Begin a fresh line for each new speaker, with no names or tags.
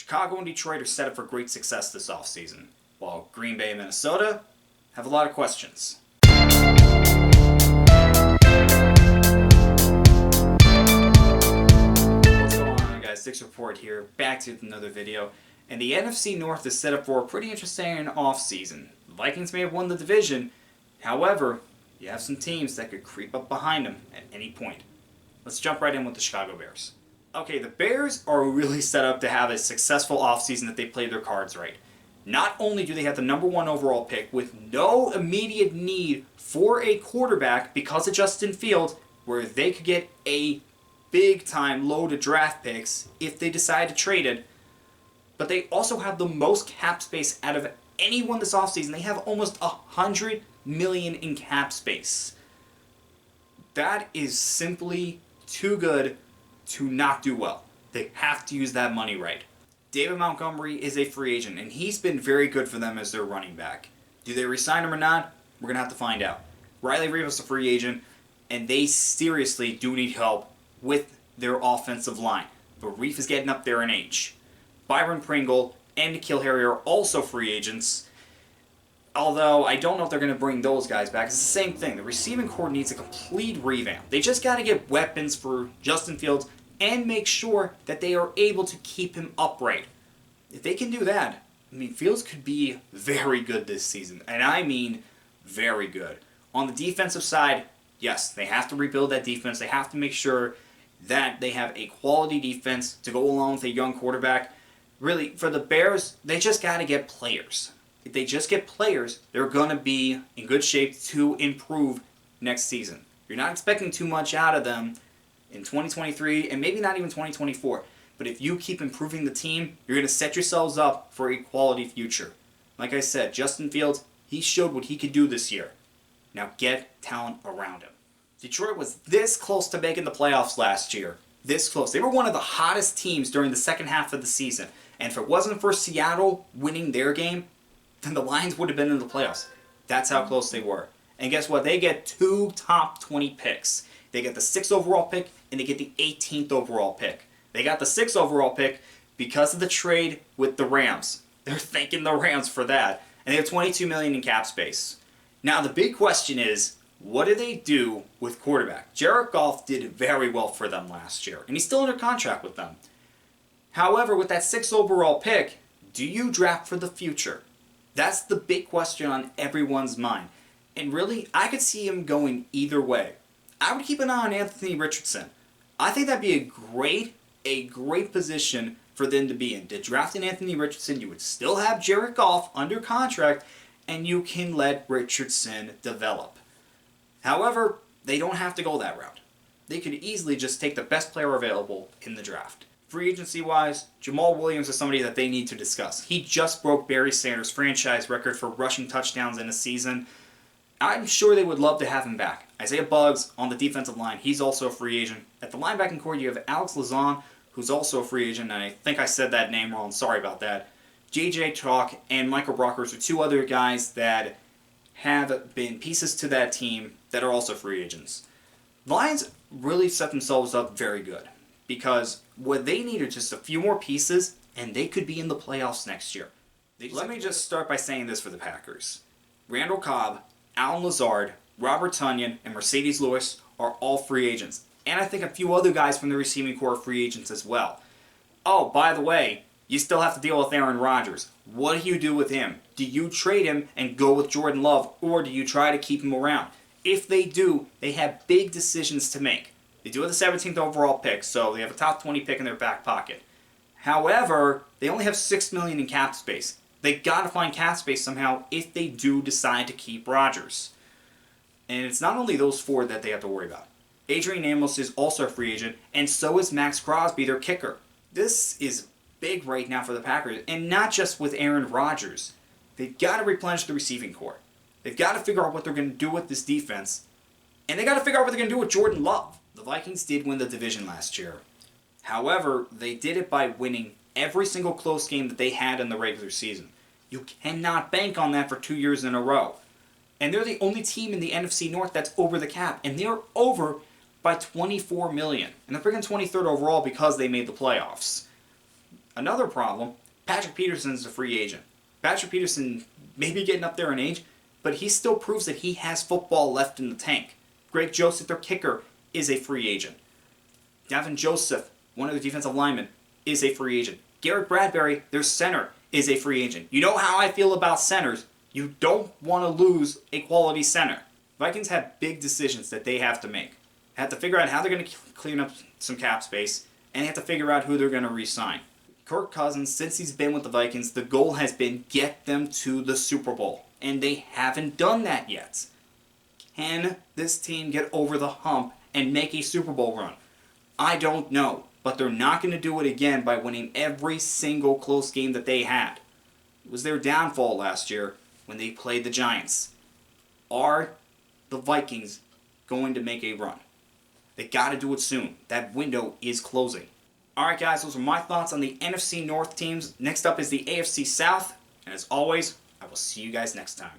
Chicago and Detroit are set up for great success this offseason, while Green Bay and Minnesota have a lot of questions. What's going on, guys? Dick's Report here, back to another video. And the NFC North is set up for a pretty interesting offseason. The Vikings may have won the division, however, you have some teams that could creep up behind them at any point. Let's jump right in with the Chicago Bears. Okay, the Bears are really set up to have a successful offseason if they play their cards right. Not only do they have the number 1 overall pick with no immediate need for a quarterback because of Justin Fields, where they could get a big-time load of draft picks if they decide to trade it, but they also have the most cap space out of anyone this offseason. They have almost $100 million in cap space. That is simply too good to not do well. They have to use that money right. David Montgomery is a free agent, and he's been very good for them as their running back. Do they re-sign him or not? We're going to have to find out. Riley Reef is a free agent, and they seriously do need help with their offensive line. But Reef is getting up there in age. Byron Pringle and N'Keal Harry are also free agents, although I don't know if they're going to bring those guys back. It's the same thing. The receiving core needs a complete revamp. They just got to get weapons for Justin Fields and make sure that they are able to keep him upright. If they can do that, I mean, Fields could be very good this season. And I mean very good. On the defensive side, yes, they have to rebuild that defense. They have to make sure that they have a quality defense to go along with a young quarterback. Really, for the Bears, they just got to get players. If they just get players, they're going to be in good shape to improve next season. You're not expecting too much out of them in 2023 and maybe not even 2024. But if you keep improving the team, you're going to set yourselves up for a quality future. Like I said, Justin Fields, he showed what he could do this year. Now get talent around him. Detroit was this close to making the playoffs last year. This close. They were one of the hottest teams during the second half of the season. And if it wasn't for Seattle winning their game, then the Lions would have been in the playoffs. That's how close they were. And guess what? They get 2 top 20 picks. They get the 6th overall pick, and they get the 18th overall pick. They got the 6th overall pick because of the trade with the Rams. They're thanking the Rams for that. And they have $22 million in cap space. Now, the big question is, what do they do with quarterback? Jared Goff did very well for them last year, and he's still under contract with them. However, with that 6th overall pick, do you draft for the future? That's the big question on everyone's mind. And really, I could see him going either way. I would keep an eye on Anthony Richardson. I think that'd be a great position for them to be in. To draft an Anthony Richardson, you would still have Jared Goff under contract, and you can let Richardson develop. However, they don't have to go that route. They could easily just take the best player available in the draft. Free agency-wise, Jamal Williams is somebody that they need to discuss. He just broke Barry Sanders' franchise record for rushing touchdowns in a season. I'm sure they would love to have him back. Isaiah Buggs on the defensive line, he's also a free agent. At the linebacking core, you have Alex Lazon, who's also a free agent, and I think I said that name wrong, sorry about that. J.J. Chalk and Michael Brockers are 2 other guys that have been pieces to that team that are also free agents. The Lions really set themselves up very good because what they need are just a few more pieces, and they could be in the playoffs next year. Let me just start by saying this for the Packers. Randall Cobb, Alan Lazard, Robert Tonyan, and Mercedes Lewis are all free agents. And I think a few other guys from the receiving core are free agents as well. Oh, by the way, you still have to deal with Aaron Rodgers. What do you do with him? Do you trade him and go with Jordan Love, or do you try to keep him around? If they do, they have big decisions to make. They do have the 17th overall pick, so they have a top 20 pick in their back pocket. However, they only have $6 million in cap space. They got to find cap space somehow if they do decide to keep Rodgers. And it's not only those 4 that they have to worry about. Adrian Amos is also a free agent, and so is Max Crosby, their kicker. This is big right now for the Packers, and not just with Aaron Rodgers. They've got to replenish the receiving core. They've got to figure out what they're going to do with this defense, and they got to figure out what they're going to do with Jordan Love. The Vikings did win the division last year. However, they did it by winning every single close game that they had in the regular season. You cannot bank on that for 2 years in a row. And they're the only team in the NFC North that's over the cap, and they're over by $24 million. And they're freaking 23rd overall because they made the playoffs. Another problem, Patrick Peterson's a free agent. Patrick Peterson may be getting up there in age, but he still proves that he has football left in the tank. Greg Joseph, their kicker, is a free agent. Davin Joseph, one of the defensive linemen, is a free agent. Garrett Bradbury, their center, is a free agent. You know how I feel about centers. You don't want to lose a quality center. Vikings have big decisions that they have to make. They have to figure out how they're going to clean up some cap space, and they have to figure out who they're going to re-sign. Kirk Cousins, since he's been with the Vikings, the goal has been get them to the Super Bowl, and they haven't done that yet. Can this team get over the hump and make a Super Bowl run? I don't know, but they're not going to do it again by winning every single close game that they had. It was their downfall last year when they played the Giants. Are the Vikings going to make a run? They got to do it soon. That window is closing. Alright guys, those are my thoughts on the NFC North teams. Next up is the AFC South. And as always, I will see you guys next time.